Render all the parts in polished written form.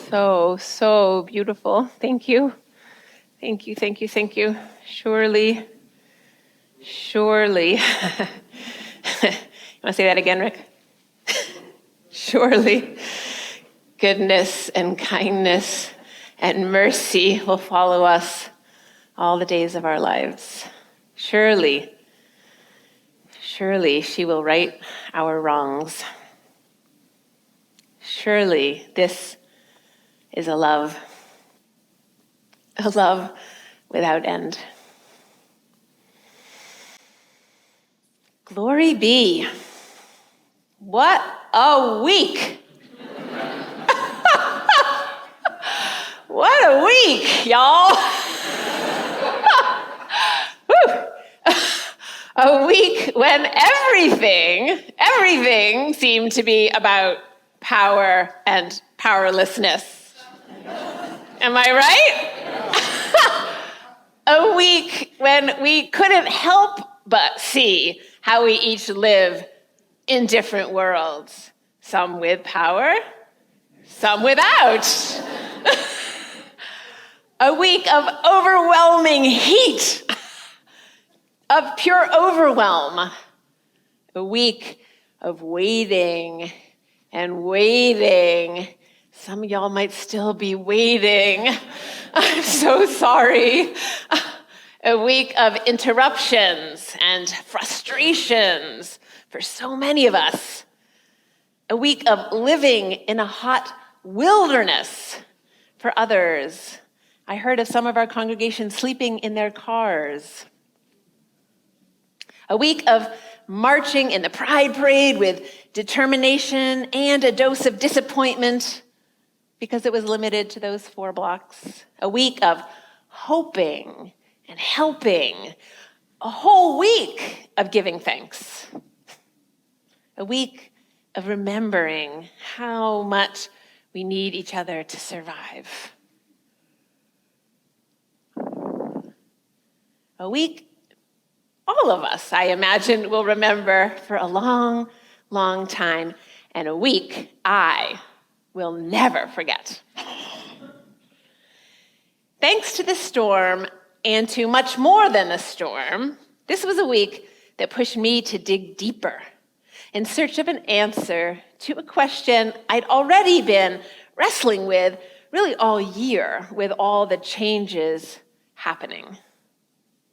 So beautiful. Thank you. Thank you. Surely. You want to say that again, Rick? Surely goodness and kindness and mercy will follow us all the days of our lives. Surely she will right our wrongs. Surely this is a love without end. Glory be. What a week. What a week, y'all. A week when everything seemed to be about power and powerlessness. Am I right? A week when we couldn't help but see how we each live in different worlds. Some with power, some without. A week of overwhelming heat, of pure overwhelm. A week of waiting and waiting. Some of y'all might still be waiting. I'm so sorry. A week of interruptions and frustrations for so many of us. A week of living in a hot wilderness for others. I heard of some of our congregation sleeping in their cars. A week of marching in the Pride Parade with determination and a dose of disappointment because it was limited to those 4 blocks. A week of hoping and helping. A whole week of giving thanks. A week of remembering how much we need each other to survive. A week all of us, I imagine, will remember for a long, long time, and a week I will never forget. Thanks to the storm, and to much more than a storm, this was a week that pushed me to dig deeper in search of an answer to a question I'd already been wrestling with really all year with all the changes happening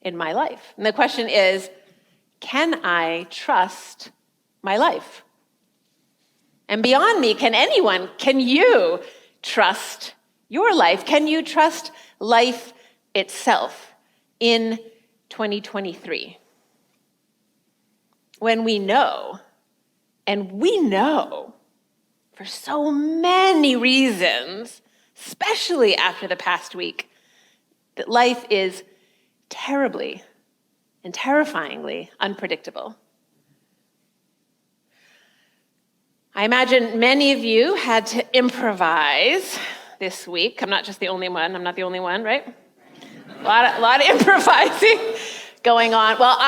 in my life. And the question is, can I trust my life? And beyond me, can you trust your life? Can you trust life itself in 2023? When we know, and we know for so many reasons, especially after the past week, that life is terribly and terrifyingly unpredictable. I imagine many of you had to improvise this week. I'm not just the only one. I'm not the only one, right? A lot of improvising going on. Well,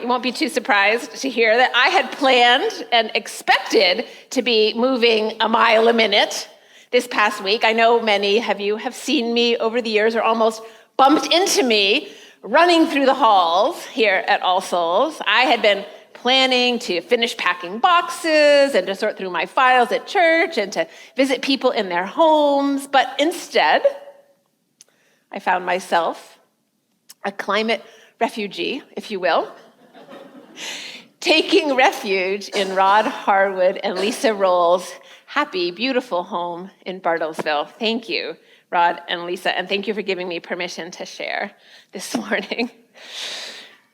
you won't be too surprised to hear that I had planned and expected to be moving a mile a minute this past week. I know many of you have seen me over the years or almost bumped into me running through the halls here at All Souls. I had been planning to finish packing boxes and to sort through my files at church and to visit people in their homes. But instead, I found myself a climate refugee, if you will, taking refuge in Rod Harwood and Lisa Roll's happy, beautiful home in Bartlesville. Thank you, Rod and Lisa, and thank you for giving me permission to share this morning.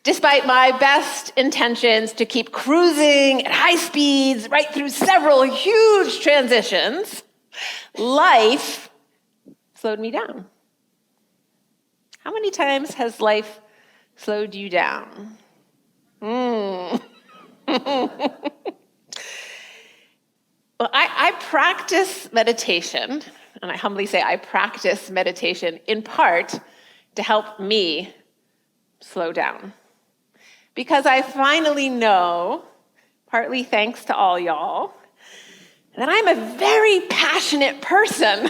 Despite my best intentions to keep cruising at high speeds right through several huge transitions, life slowed me down. How many times has life slowed you down? Well, I practice meditation, and I humbly say I practice meditation in part to help me slow down. Because I finally know, partly thanks to all y'all, that I'm a very passionate person.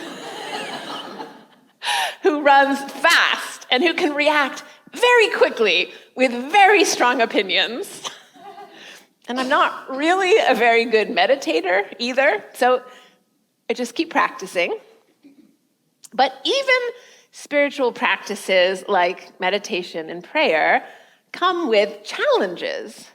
who runs fast and who can react very quickly with very strong opinions. And I'm not really a very good meditator either, so I just keep practicing. But even spiritual practices like meditation and prayer come with challenges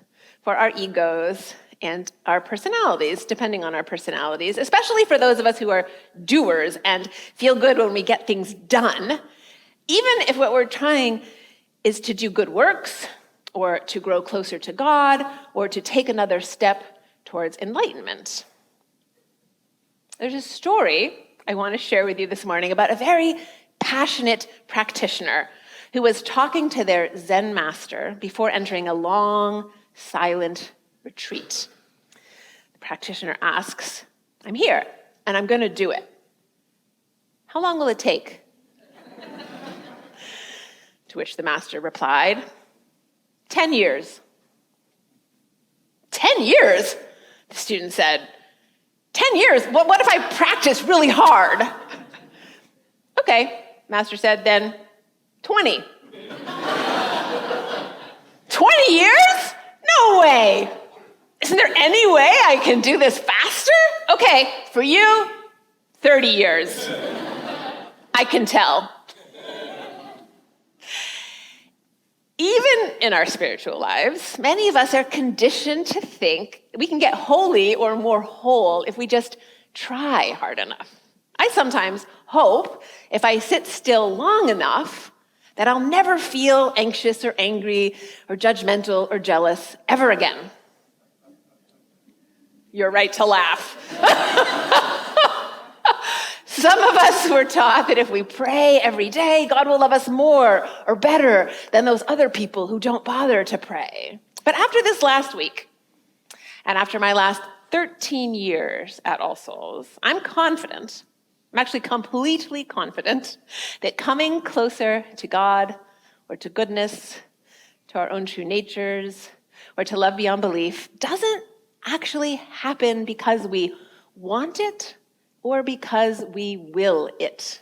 for our egos and our personalities, depending on our personalities, especially for those of us who are doers and feel good when we get things done, even if what we're trying is to do good works, or to grow closer to God, or to take another step towards enlightenment. There's a story I want to share with you this morning about a very passionate practitioner who was talking to their Zen master before entering a long, silent retreat. The practitioner asks, "I'm here, and I'm going to do it. How long will it take?" To which the master replied, 10 years. 10 years? The student said, 10 years? What if I practice really hard? Okay, master said, then 20. 20 years? No way. Isn't there any way I can do this faster? Okay, for you, 30 years. I can tell. Even in our spiritual lives, many of us are conditioned to think we can get holy or more whole if we just try hard enough. I sometimes hope if I sit still long enough that I'll never feel anxious or angry or judgmental or jealous ever again. You're right to laugh. Some of us were taught that if we pray every day, God will love us more or better than those other people who don't bother to pray. But after this last week, and after my last 13 years at All Souls, I'm actually completely confident, that coming closer to God or to goodness, to our own true natures, or to love beyond belief doesn't actually happen because we want it or because we will it.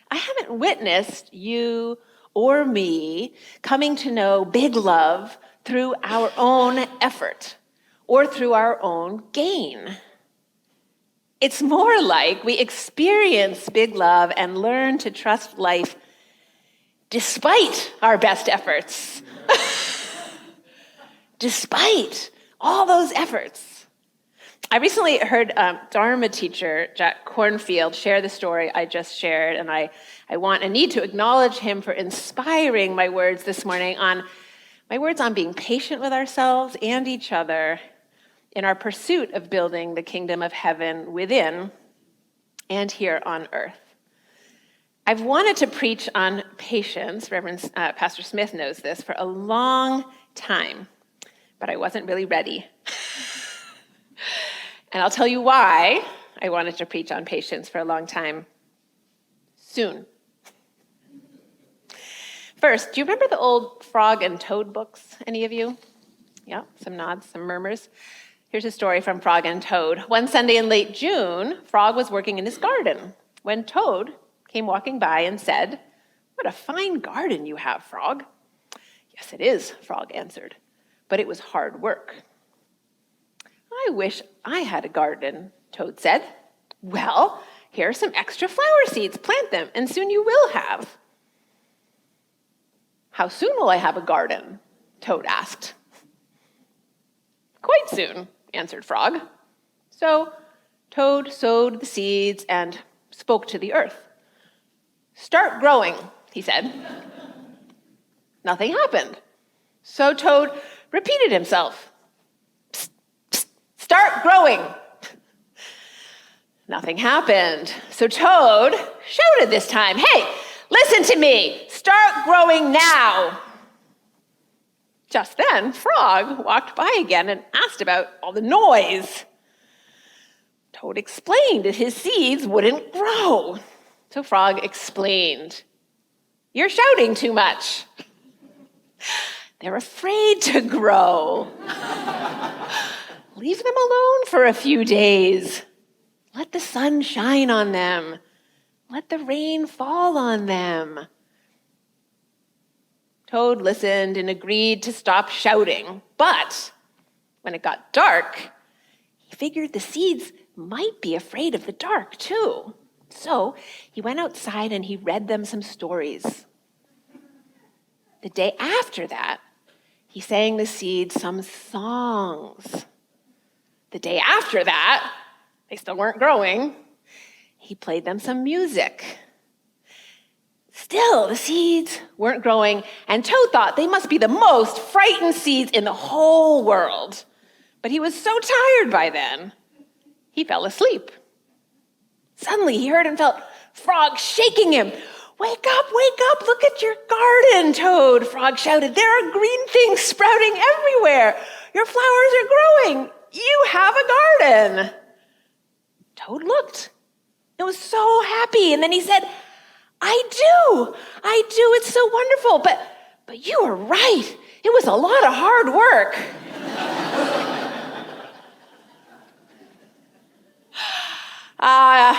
I haven't witnessed you or me coming to know big love through our own effort or through our own gain. It's more like we experience big love and learn to trust life despite our best efforts. Despite all those efforts. I recently heard Dharma teacher Jack Kornfield share the story I just shared, and I need to acknowledge him for inspiring my words this morning on being patient with ourselves and each other in our pursuit of building the kingdom of heaven within and here on earth. I've wanted to preach on patience, Pastor Smith knows this, for a long time, but I wasn't really ready. And I'll tell you why I wanted to preach on patience for a long time soon. First, do you remember the old Frog and Toad books, any of you? Yeah, some nods, some murmurs. Here's a story from Frog and Toad. One Sunday in late June, Frog was working in his garden when Toad came walking by and said, "What a fine garden you have, Frog." "Yes, it is," Frog answered, "but it was hard work." "I wish I had a garden," Toad said. "Well, here are some extra flower seeds. Plant them, and soon you will have." "How soon will I have a garden?" Toad asked. "Quite soon," answered Frog. So Toad sowed the seeds and spoke to the earth. "Start growing," he said. Nothing happened. So Toad repeated himself. "Start growing." Nothing happened. So Toad shouted this time, "Hey, listen to me. Start growing now." Just then, Frog walked by again and asked about all the noise. Toad explained that his seeds wouldn't grow. So Frog explained, "You're shouting too much. They're afraid to grow. Leave them alone for a few days. Let the sun shine on them. Let the rain fall on them. Toad listened and agreed to stop shouting. But when it got dark, he figured the seeds might be afraid of the dark too. So he went outside and he read them some stories. The day after that, he sang the seeds some songs. The day after that, they still weren't growing. He played them some music. Still, the seeds weren't growing, and Toad thought they must be the most frightened seeds in the whole world. But he was so tired by then, he fell asleep. Suddenly, he heard and felt Frog shaking him. Wake up, look at your garden, Toad, Frog shouted. There are green things sprouting everywhere. Your flowers are growing. You have a garden. Toad looked and was so happy, and then he said, I do, it's so wonderful, but you were right. It was a lot of hard work.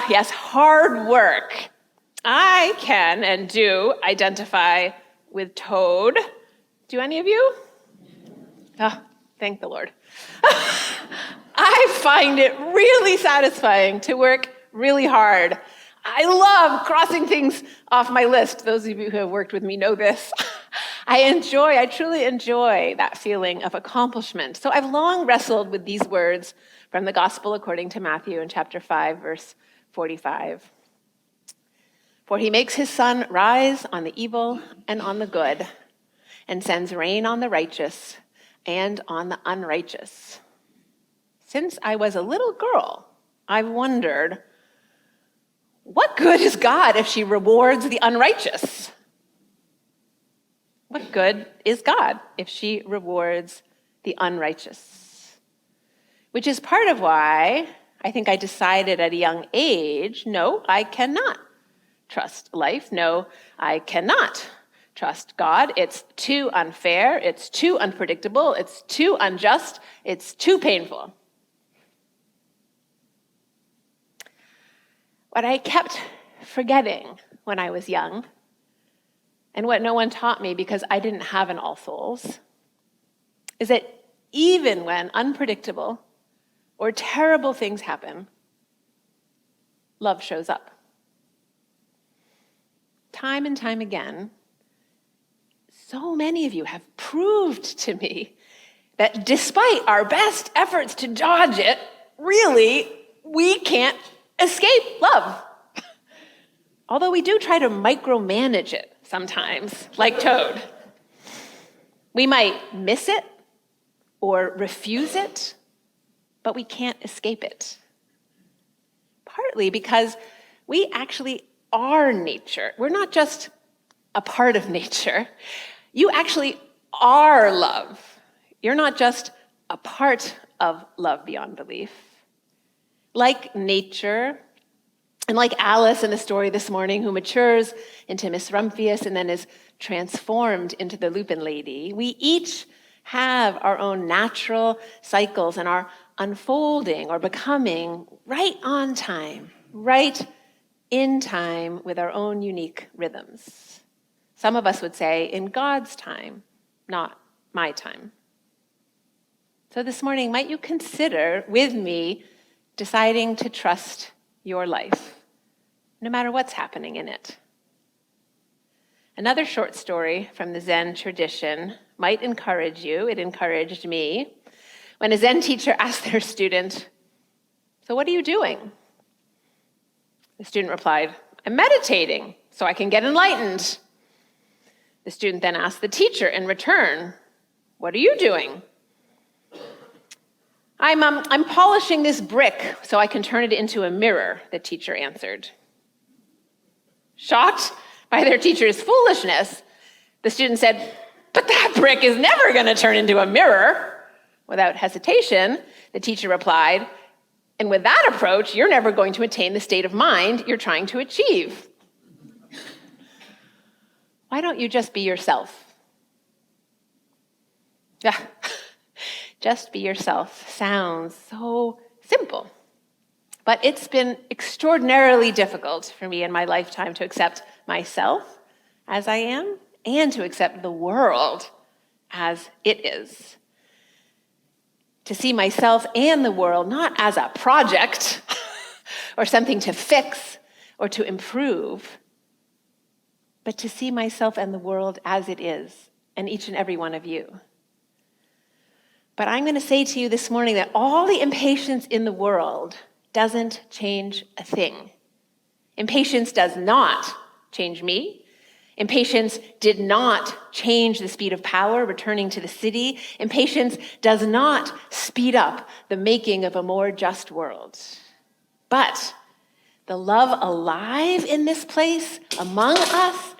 Yes, hard work. I can and do identify with Toad. Do any of you? Oh, thank the Lord. I find it really satisfying to work really hard. I love crossing things off my list. Those of you who have worked with me know this. I truly enjoy that feeling of accomplishment. So I've long wrestled with these words from the Gospel according to Matthew in chapter 5, verse 45. For he makes his sun rise on the evil and on the good, and sends rain on the righteous and on the unrighteous. Since I was a little girl, I've wondered, what good is God if she rewards the unrighteous? What good is God if she rewards the unrighteous? Which is part of why I think I decided at a young age, no, I cannot trust life. No, I cannot trust God. It's too unfair. It's too unpredictable. It's too unjust. It's too painful. What I kept forgetting when I was young, and what no one taught me because I didn't have an All Souls, is that even when unpredictable or terrible things happen, love shows up. Time and time again, so many of you have proved to me that despite our best efforts to dodge it, really, we can't escape love. Although we do try to micromanage it sometimes, like Toad. We might miss it or refuse it, but we can't escape it. Partly because we actually are nature. We're not just a part of nature. You actually are love. You're not just a part of love beyond belief. Like nature, and like Alice in the story this morning, who matures into Miss Rumphius and then is transformed into the Lupin Lady, we each have our own natural cycles and our unfolding or becoming right on time, right in time with our own unique rhythms. Some of us would say, in God's time, not my time. So this morning, might you consider with me deciding to trust your life, no matter what's happening in it? Another short story from the Zen tradition might encourage you. It encouraged me. When a Zen teacher asked their student, "So what are you doing?" The student replied, "I'm meditating so I can get enlightened." The student then asked the teacher in return, "What are you doing?" I'm polishing this brick so I can turn it into a mirror," the teacher answered. Shocked by their teacher's foolishness, the student said, "But that brick is never going to turn into a mirror." Without hesitation, the teacher replied, "And with that approach, you're never going to attain the state of mind you're trying to achieve." Why don't you just be yourself? Yeah, just be yourself sounds so simple. But it's been extraordinarily difficult for me in my lifetime to accept myself as I am and to accept the world as it is. To see myself and the world not as a project or something to fix or to improve, but to see myself and the world as it is, and each and every one of you. But I'm going to say to you this morning that all the impatience in the world doesn't change a thing. Impatience does not change me. Impatience did not change the speed of power returning to the city. Impatience does not speed up the making of a more just world. But the love alive in this place among us,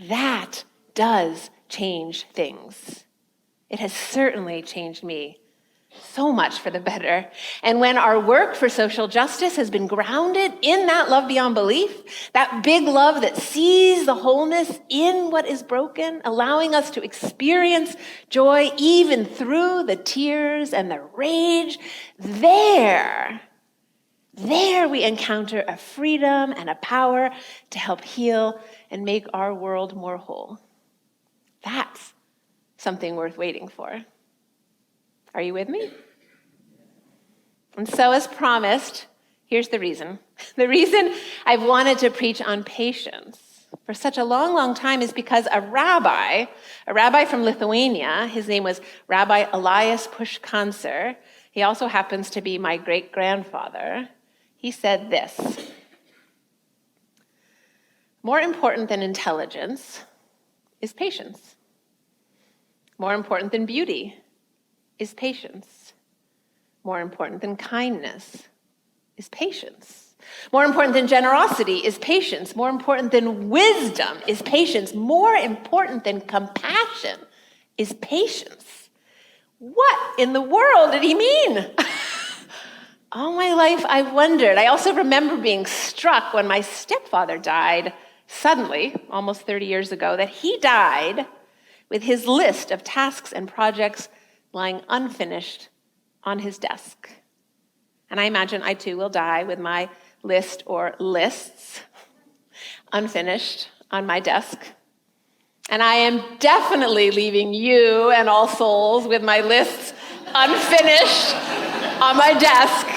that does change things. It has certainly changed me so much for the better. And when our work for social justice has been grounded in that love beyond belief, that big love that sees the wholeness in what is broken, allowing us to experience joy even through the tears and the rage, there we encounter a freedom and a power to help heal and make our world more whole. That's something worth waiting for. Are you with me? And so, as promised, here's the reason. The reason I've wanted to preach on patience for such a long, long time is because a rabbi from Lithuania, his name was Rabbi Elias Pushkancer, he also happens to be my great-grandfather, he said this: more important than intelligence is patience. More important than beauty is patience. More important than kindness is patience. More important than generosity is patience. More important than wisdom is patience. More important than compassion is patience. What in the world did he mean? All my life I've wondered. I also remember being struck when my stepfather died suddenly, almost 30 years ago, that he died with his list of tasks and projects lying unfinished on his desk. And I imagine I too will die with my list or lists unfinished on my desk. And I am definitely leaving you and All Souls with my lists unfinished on my desk.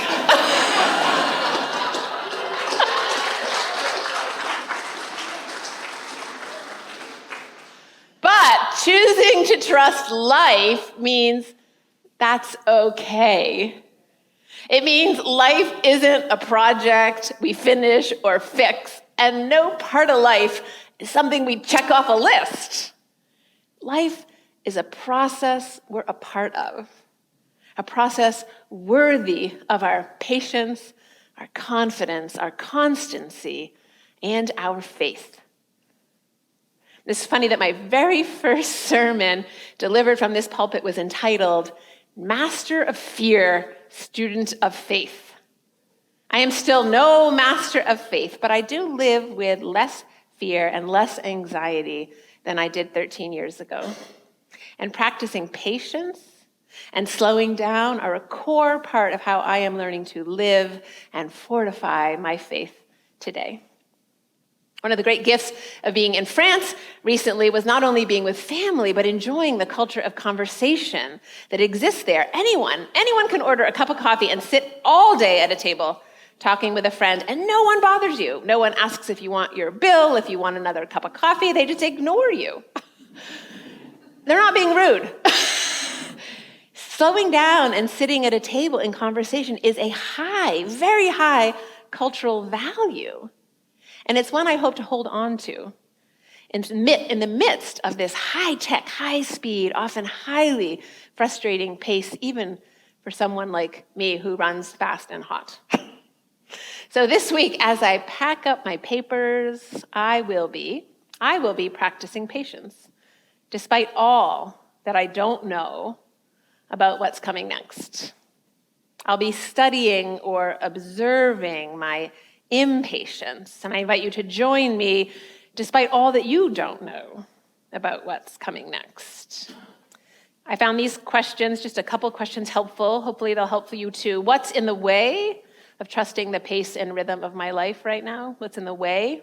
But choosing to trust life means that's okay. It means life isn't a project we finish or fix, and no part of life is something we check off a list. Life is a process we're a part of, a process worthy of our patience, our confidence, our constancy, and our faith. It's funny that my very first sermon delivered from this pulpit was entitled, Master of Fear, Student of Faith. I am still no master of faith, but I do live with less fear and less anxiety than I did 13 years ago. And practicing patience and slowing down are a core part of how I am learning to live and fortify my faith today. One of the great gifts of being in France recently was not only being with family, but enjoying the culture of conversation that exists there. Anyone can order a cup of coffee and sit all day at a table talking with a friend, and no one bothers you. No one asks if you want your bill, if you want another cup of coffee. They just ignore you. They're not being rude. Slowing down and sitting at a table in conversation is a high, very high cultural value. And it's one I hope to hold on to in the midst of this high-tech, high-speed, often highly frustrating pace, even for someone like me who runs fast and hot. So this week, as I pack up my papers, I will be practicing patience, despite all that I don't know about what's coming next. I'll be studying or observing my impatience, and I invite you to join me despite all that you don't know about what's coming next. I found these questions, just a couple questions, helpful. Hopefully they'll help you too. What's in the way of trusting the pace and rhythm of my life right now? What's in the way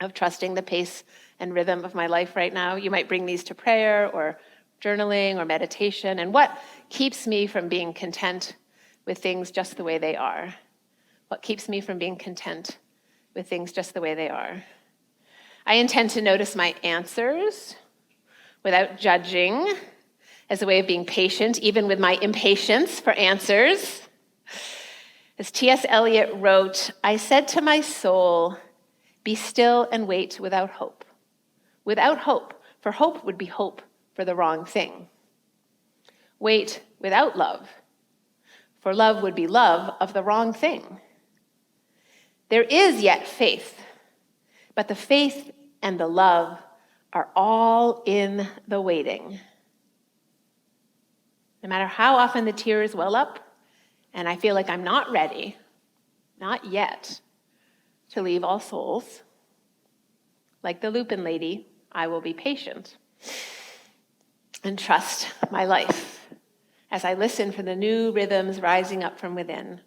of trusting the pace and rhythm of my life right now? You might bring these to prayer or journaling or meditation. And what keeps me from being content with things just the way they are? What keeps me from being content with things just the way they are? I intend to notice my answers without judging, as a way of being patient, even with my impatience for answers. As T.S. Eliot wrote, I said to my soul, be still and wait without hope. Without hope, for hope would be hope for the wrong thing. Wait without love, for love would be love of the wrong thing. There is yet faith, but the faith and the love are all in the waiting. No matter how often the tears well up, and I feel like I'm not ready, not yet, to leave All Souls, like the Lupin lady, I will be patient and trust my life as I listen for the new rhythms rising up from within,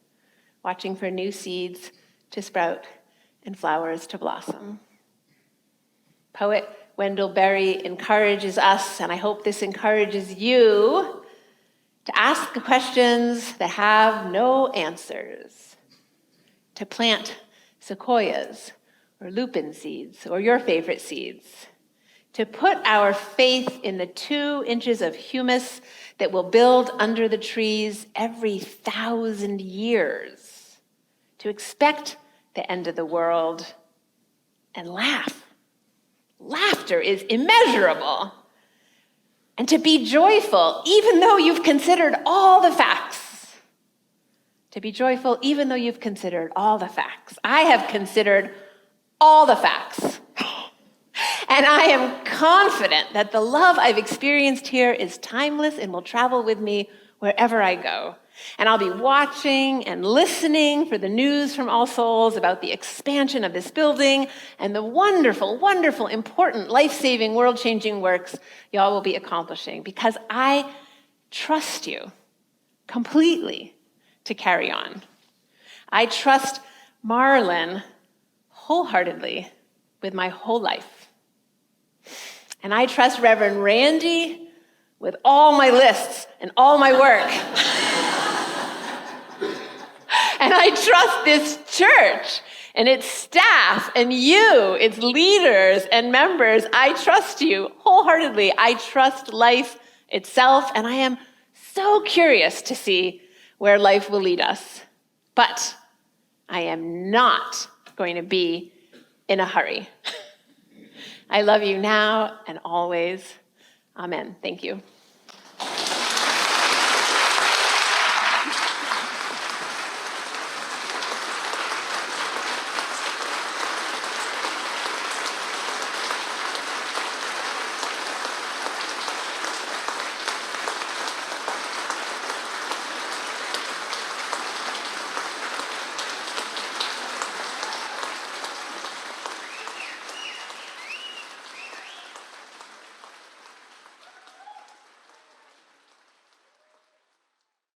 watching for new seeds to sprout and flowers to blossom. Poet Wendell Berry encourages us, and I hope this encourages you, to ask the questions that have no answers, to plant sequoias or lupin seeds or your favorite seeds, to put our faith in the 2 inches of humus that will build under the trees every 1,000 years, to expect the end of the world and laugh. Laughter is immeasurable. And to be joyful, even though you've considered all the facts. To be joyful, even though you've considered all the facts. I have considered all the facts. And I am confident that the love I've experienced here is timeless and will travel with me wherever I go. And I'll be watching and listening for the news from All Souls about the expansion of this building and the wonderful, wonderful, important, life-saving, world-changing works y'all will be accomplishing, because I trust you completely to carry on. I trust Marlon wholeheartedly with my whole life. And I trust Reverend Randy with all my lists and all my work. And I trust this church and its staff and you, its leaders and members. I trust you wholeheartedly. I trust life itself, and I am so curious to see where life will lead us. But I am not going to be in a hurry. I love you now and always. Amen. Thank you.